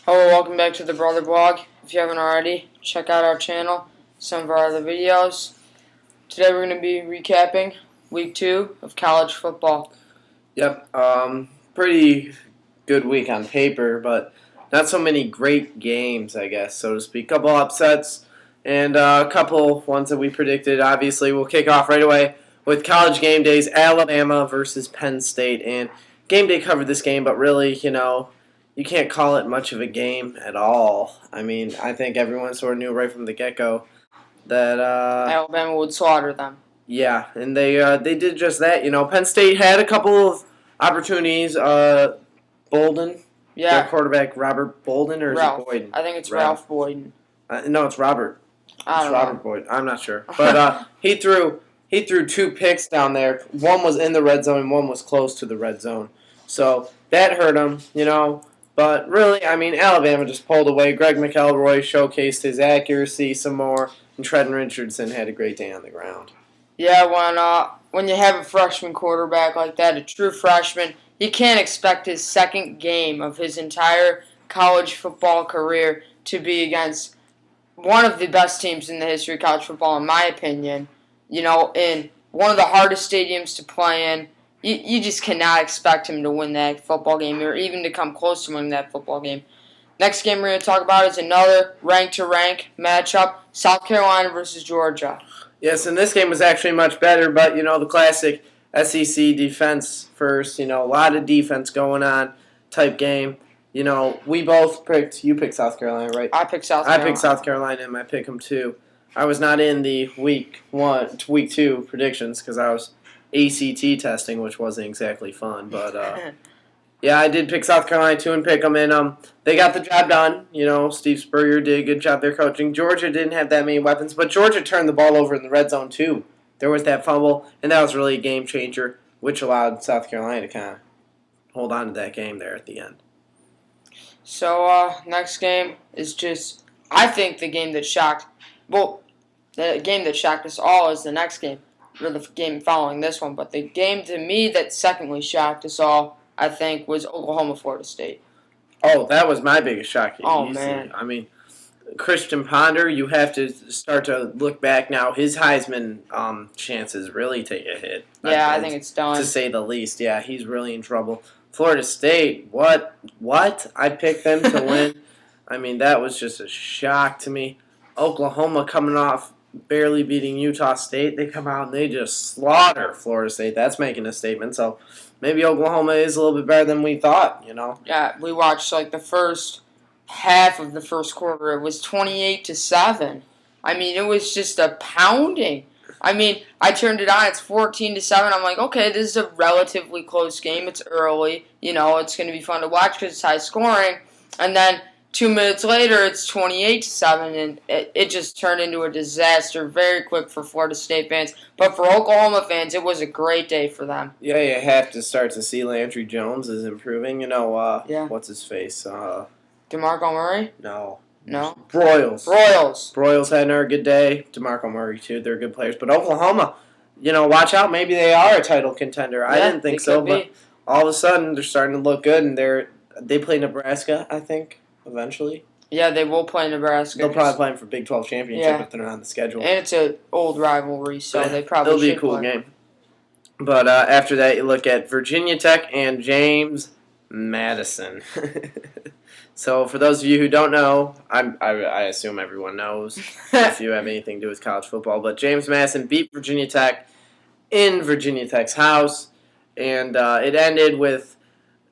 Hello, welcome back to the Brother Blog. If you haven't already, check out our channel, some of our other videos. Today we're going to be recapping Week 2 of college football. Yep, pretty good week on paper, but not so many great games, I guess, so to speak. Couple upsets and a couple ones that we predicted. Obviously, we'll kick off right away with college game days, Alabama versus Penn State. And game day covered this game, but really, you can't call it much of a game at all. I mean, I think everyone sort of knew right from the get-go that Alabama would slaughter them. yeah, and they did just that. Penn State had a couple of opportunities. Bolden, their quarterback, Robert Bolden, or is Ralph. it Boyden? I think it's Ralph Boyden. No, it's Robert. I don't know. Robert Boyden. I'm not sure, but he threw two picks down there. One was in the red zone, and one was close to the red zone. So that hurt him, But really, I mean, Alabama just pulled away. Greg McElroy showcased his accuracy some more, and Trenton Richardson had a great day on the ground. Yeah, when you have a freshman quarterback like that, a true freshman, you can't expect his second game of his entire college football career to be against one of the best teams in the history of college football, in my opinion. In one of the hardest stadiums to play in. You just cannot expect him to win that football game or even to come close to winning that football game. Next game we're going to talk about is another rank-to-rank matchup, South Carolina versus Georgia. Yes, and this game was actually much better, but, the classic SEC defense first, a lot of defense going on type game. We both you picked South Carolina, right? I picked South Carolina. I picked South Carolina, and I picked them too. I was not in the week 2 predictions because I was ACT testing, which wasn't exactly fun, but yeah, I did pick South Carolina too and pick them, and they got the job done. Steve Spurrier did a good job there coaching. Georgia didn't have that many weapons, but Georgia turned the ball over in the red zone too. There was that fumble, and that was really a game changer, which allowed South Carolina to kind of hold on to that game there at the end. So, next game is just, I think the game that shocked us all is the next game, or the game following this one. But the game to me that secondly shocked us all, I think, was Oklahoma-Florida State. Oh, that was my biggest shock. Oh, man. I mean, Christian Ponder, you have to start to look back now. His Heisman chances really take a hit. Yeah, I think it's done. To say the least. Yeah, he's really in trouble. Florida State, what? I picked them to win. I mean, that was just a shock to me. Oklahoma coming off barely beating Utah State. They come out and they just slaughter Florida State. That's making a statement. So maybe Oklahoma is a little bit better than we thought, Yeah, we watched the first half of the first quarter. It was 28-7. I mean, it was just a pounding. I mean, I turned it on. It's 14-7. I'm like, okay, this is a relatively close game. It's early. It's going to be fun to watch because it's high scoring. And then 2 minutes later, it's 28-7, and it just turned into a disaster very quick for Florida State fans. But for Oklahoma fans, it was a great day for them. Yeah, you have to start to see Landry Jones is improving. Yeah. What's his face? DeMarco Murray? No. Broyles. Broyles had another good day. DeMarco Murray, too. They're good players. But Oklahoma, watch out. Maybe they are a title contender. Yeah, I didn't think so, but all of a sudden they're starting to look good, and they play Nebraska, I think, eventually. Yeah, they will play Nebraska. They'll probably play them for Big 12 championship if they're not on the schedule. And it's an old rivalry, so they probably should play. It'll be a cool game. But after that, you look at Virginia Tech and James Madison. So for those of you who don't know, I assume everyone knows if you have anything to do with college football, but James Madison beat Virginia Tech in Virginia Tech's house, and it ended with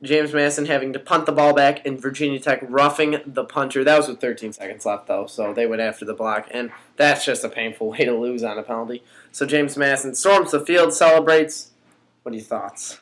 James Madison having to punt the ball back and Virginia Tech roughing the punter. That was with 13 seconds left, though, so they went after the block, and that's just a painful way to lose on a penalty. So James Madison storms the field, celebrates. What are your thoughts?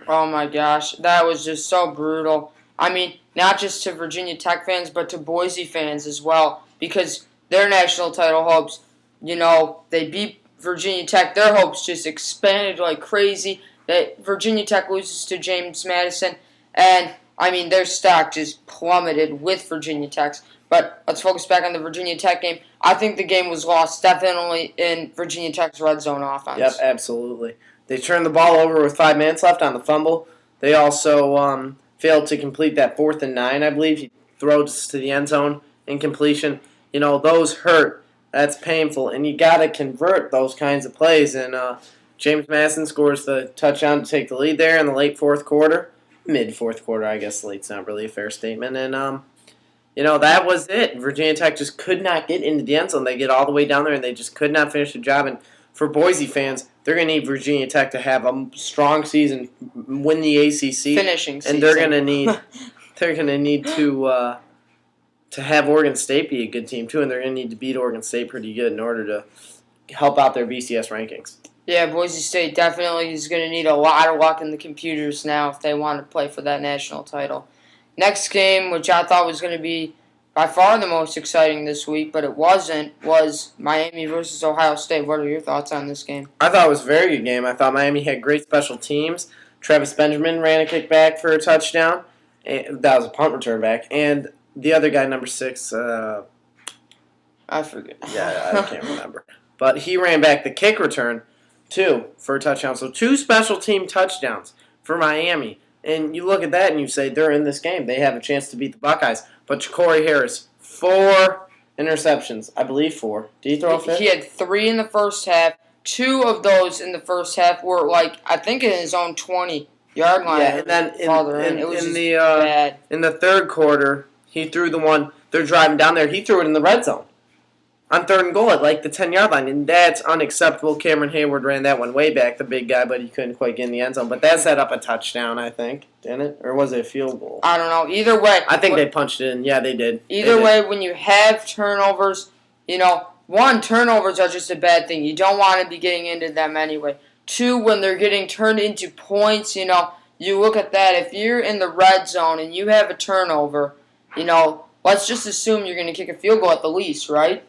Oh, my gosh. That was just so brutal. I mean, not just to Virginia Tech fans, but to Boise fans as well, because their national title hopes, they beat Virginia Tech. Their hopes just expanded like crazy. That Virginia Tech loses to James Madison, and, I mean, their stock just plummeted with Virginia Tech's. But let's focus back on the Virginia Tech game. I think the game was lost definitely in Virginia Tech's red zone offense. Yep, absolutely. They turned the ball over with 5 minutes left on the fumble. They also failed to complete that 4th and 9, I believe. throws to the end zone, incompletion. Those hurt. That's painful, and you got to convert those kinds of plays. And James Madison scores the touchdown to take the lead there in the late fourth quarter. Mid-fourth quarter, I guess late's not really a fair statement. And, that was it. Virginia Tech just could not get into the end zone. They get all the way down there, and they just could not finish the job. And for Boise fans, they're going to need Virginia Tech to have a strong season, win the ACC. Finishing season. And they're going to need to have Oregon State be a good team, too. And they're going to need to beat Oregon State pretty good in order to help out their BCS rankings. Yeah, Boise State definitely is going to need a lot of luck in the computers now if they want to play for that national title. Next game, which I thought was going to be by far the most exciting this week, but it wasn't, was Miami versus Ohio State. What are your thoughts on this game? I thought it was a very good game. I thought Miami had great special teams. Travis Benjamin ran a kickback for a touchdown. That was a punt return back. And the other guy, number 6, I forget. Yeah, I can't remember. But he ran back the kick return, too, for a touchdown. So 2 special team touchdowns for Miami. And you look at that and you say, they're in this game. They have a chance to beat the Buckeyes. But Corey Harris, 4 interceptions. I believe 4. Did he throw a fifth? He had 3 in the first half. 2 of those in the first half were, I think in his own 20-yard line. Yeah, and then bad. In the third quarter, he threw the one. They're driving down there. He threw it in the red zone on 3rd and goal at the 10-yard line, and that's unacceptable. Cameron Hayward ran that one way back, the big guy, but he couldn't quite get in the end zone. But that set up a touchdown, I think, didn't it? Or was it a field goal? I don't know. Either way. I think they punched it in. Yeah, they did. Either way, when you have turnovers, turnovers are just a bad thing. You don't want to be getting into them anyway. 2, when they're getting turned into points, you look at that. If you're in the red zone and you have a turnover, let's just assume you're going to kick a field goal at the least, right?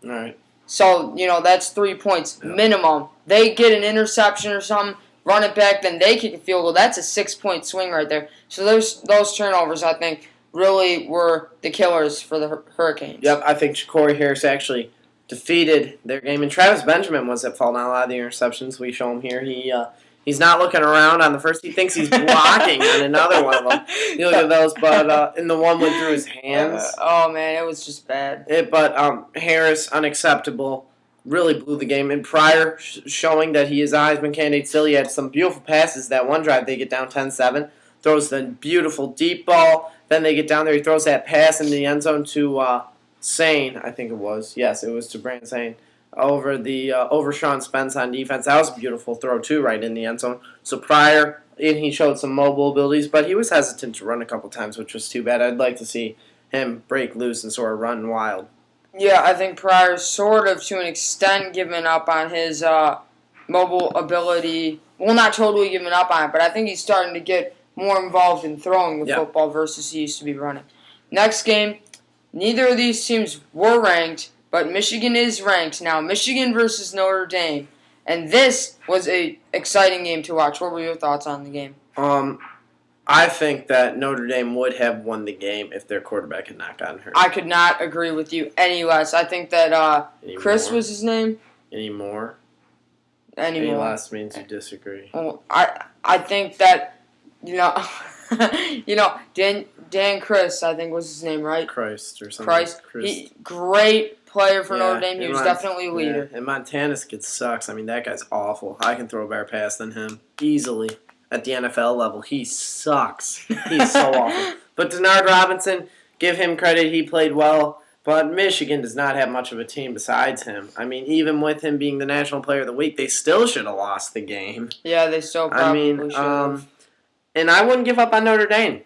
All right. So, that's 3 points minimum. They get an interception or something, run it back, then they kick a field goal. That's a 6-point swing right there. So those turnovers, I think, really were the killers for the Hurricanes. Yep, I think Corey Harris actually defeated their game. And Travis Benjamin was at fault on a lot of the interceptions. We show him here. He's not looking around on the first. He thinks he's blocking on another one of them. You look at those, but in the one went through his hands. Oh, man, it was just bad. But Harris, unacceptable, really blew the game. And Pryor, showing that he is a Heisman candidate still, he had some beautiful passes. That one drive, they get down 10-7, throws the beautiful deep ball. Then they get down there. He throws that pass in the end zone to Sane, I think it was. Yes, it was to Brandon Sane. Over Sean Spence on defense. That was a beautiful throw, too, right in the end zone. So Pryor, and he showed some mobile abilities, but he was hesitant to run a couple times, which was too bad. I'd like to see him break loose and sort of run wild. Yeah, I think Pryor's sort of, to an extent, given up on his mobile ability. Well, not totally given up on it, but I think he's starting to get more involved in throwing the football versus he used to be running. Next game, neither of these teams were ranked, but Michigan is ranked now. Michigan versus Notre Dame. And this was a exciting game to watch. What were your thoughts on the game? I think that Notre Dame would have won the game if their quarterback had not gotten hurt. I could not agree with you any less. I think that Chris was his name. Any more? Any less means you disagree. Well, I think that, Dan Chris, I think was his name, right? Christ or something. Christ. Great player for Notre Dame. He was definitely a leader. Yeah. And Montana's kid sucks. I mean, that guy's awful. I can throw a better pass than him easily. At the NFL level, he sucks. He's so awful. But Denard Robinson, give him credit. He played well. But Michigan does not have much of a team besides him. I mean, even with him being the National Player of the Week, they still should have lost the game. Yeah, they still probably should have. And I wouldn't give up on Notre Dame,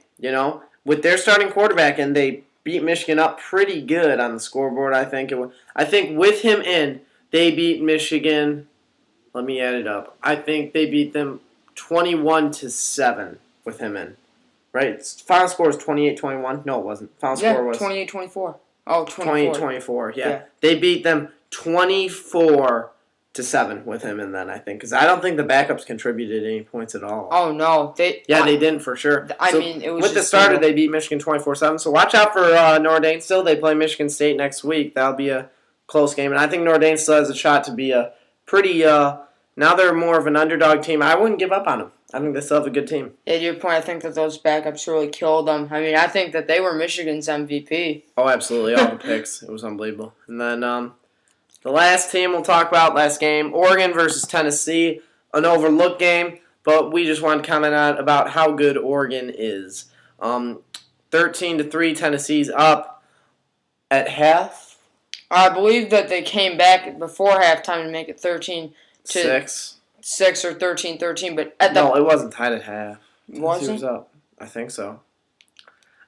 with their starting quarterback, and they beat Michigan up pretty good on the scoreboard, I think. I think with him in, they beat Michigan. Let me add it up. I think they beat them 21-7 with him in. Right? Final score was 28-21. No, it wasn't. Final score was 28-24. Oh, 24. Yeah. They beat them 24-7 with him in then, I think. Because I don't think the backups contributed any points at all. Oh, no. They didn't for sure. It was with the starter, they beat Michigan 24-7. So watch out for Notre Dame still. They play Michigan State next week. That'll be a close game. And I think Notre Dame still has a shot to be a pretty... now they're more of an underdog team. I wouldn't give up on them. I think they still have a good team. Yeah, to your point, I think that those backups really killed them. I mean, I think that they were Michigan's MVP. Oh, absolutely. All the picks. It was unbelievable. And then the last team we'll talk about, last game, Oregon versus Tennessee. An overlooked game, but we just want to comment on about how good Oregon is. 13-3, Tennessee's up at half. I believe that they came back before halftime to make it 6 or 13-13, but no, it wasn't tied at half. Wasn't? Was up. I think so.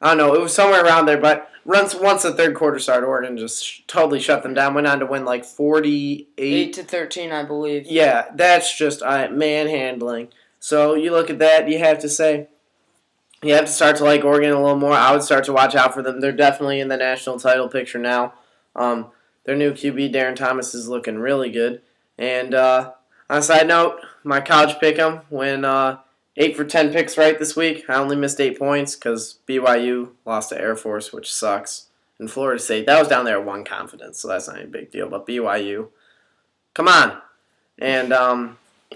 I don't know. It was somewhere around there, but once the third quarter started, Oregon just totally shut them down. Went on to win like 48 8-13, I believe. Yeah, that's just manhandling. So you look at that, you have to start to like Oregon a little more. I would start to watch out for them. They're definitely in the national title picture now. Their new QB, Darren Thomas, is looking really good. And on a side note, my college pick'em went 8 for 10 picks right this week. I only missed 8 points because BYU lost to Air Force, which sucks. And Florida State, that was down there at 1 confidence, so that's not a big deal. But BYU, come on. And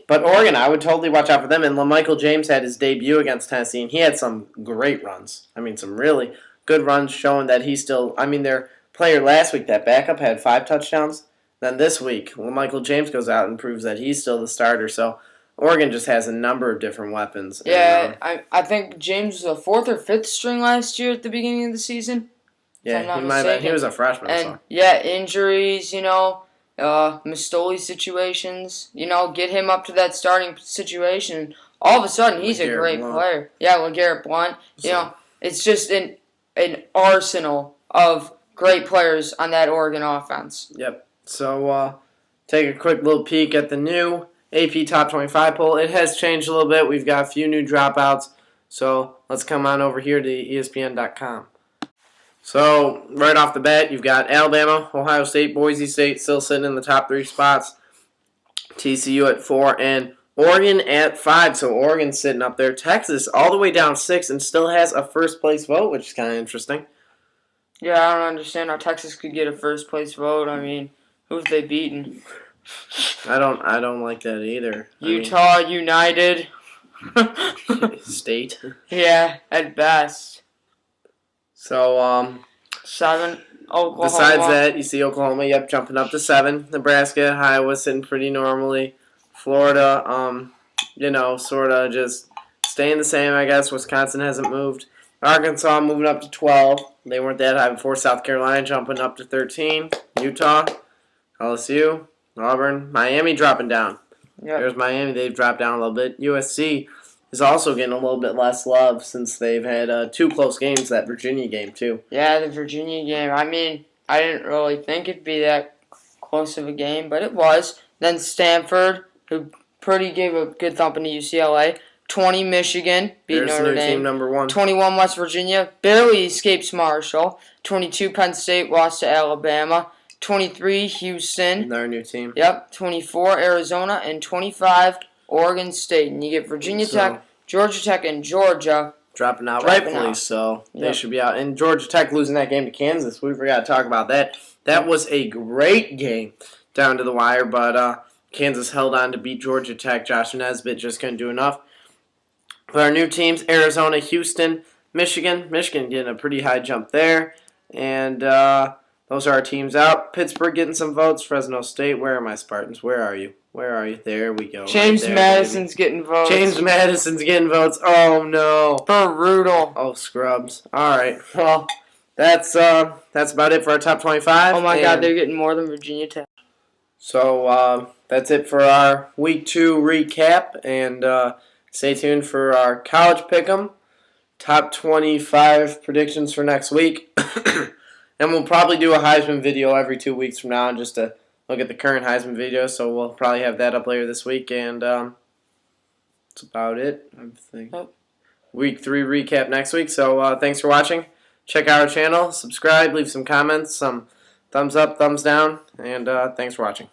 but Oregon, I would totally watch out for them. And LaMichael James had his debut against Tennessee, and he had some great runs. I mean, some really good runs showing that he's still – I mean, their player last week, that backup, had 5 touchdowns. Then this week, LaMichael James goes out and proves that he's still the starter. So Oregon just has a number of different weapons. Yeah, I think James was a 4th or 5th string last year at the beginning of the season. Yeah, he might have been. He was a freshman. And, so. yeah, injuries, Mistoli situations, get him up to that starting situation. All of a sudden, he's a great player. Yeah, LeGarrette Blount. It's just an arsenal of great players on that Oregon offense. Yep. So take a quick little peek at the new AP Top 25 poll. It has changed a little bit. We've got a few new dropouts. So let's come on over here to ESPN.com. So right off the bat, you've got Alabama, Ohio State, Boise State still sitting in the top 3 spots. TCU at 4 and Oregon at 5. So Oregon's sitting up there. Texas all the way down 6 and still has a first place vote, which is kind of interesting. Yeah, I don't understand how Texas could get a first place vote. I mean, who have they beaten? I don't like that either. Utah United. State. Yeah, at best. So 7. Oklahoma. Besides that, you see Oklahoma, jumping up to 7. Nebraska, Iowa sitting pretty normally. Florida, sort of just staying the same, I guess. Wisconsin hasn't moved. Arkansas moving up to 12. They weren't that high before. South Carolina jumping up to 13. Utah, LSU, Auburn, Miami dropping down. Yep. There's Miami. They've dropped down a little bit. USC is also getting a little bit less love since they've had 2 close games, that Virginia game, too. Yeah, the Virginia game. I mean, I didn't really think it'd be that close of a game, but it was. Then Stanford, who gave a good thumping to UCLA. 20 Michigan, beat Notre Dame. Team number 1. 21 West Virginia, barely escapes Marshall. 22 Penn State lost to Alabama. 23 Houston. Another new team. Yep. 24 Arizona and 25 Oregon State. And you get Virginia Tech, Georgia Tech, and Georgia dropping out, rightfully so. They should be out. And Georgia Tech losing that game to Kansas. We forgot to talk about that. That was a great game down to the wire, but Kansas held on to beat Georgia Tech. Josh Nesbitt just couldn't do enough. But our new teams, Arizona, Houston, Michigan. Michigan getting a pretty high jump there. And those are our teams out. Pittsburgh getting some votes. Fresno State. Where are my Spartans? Where are you? Where are you? There we go. James Madison's getting votes. James Madison's getting votes. Oh, no. Brutal. Oh, scrubs. All right. Well, that's about it for our top 25. Oh, my God. They're getting more than Virginia Tech. So that's it for our Week 2 recap. And stay tuned for our college pick'em. Top 25 predictions for next week. And we'll probably do a Heisman video every 2 weeks from now on just to look at the current Heisman video. So we'll probably have that up later this week. And that's about it, I think. Oh. Week 3 recap next week. So thanks for watching. Check out our channel. Subscribe. Leave some comments. Some thumbs up, thumbs down. And thanks for watching.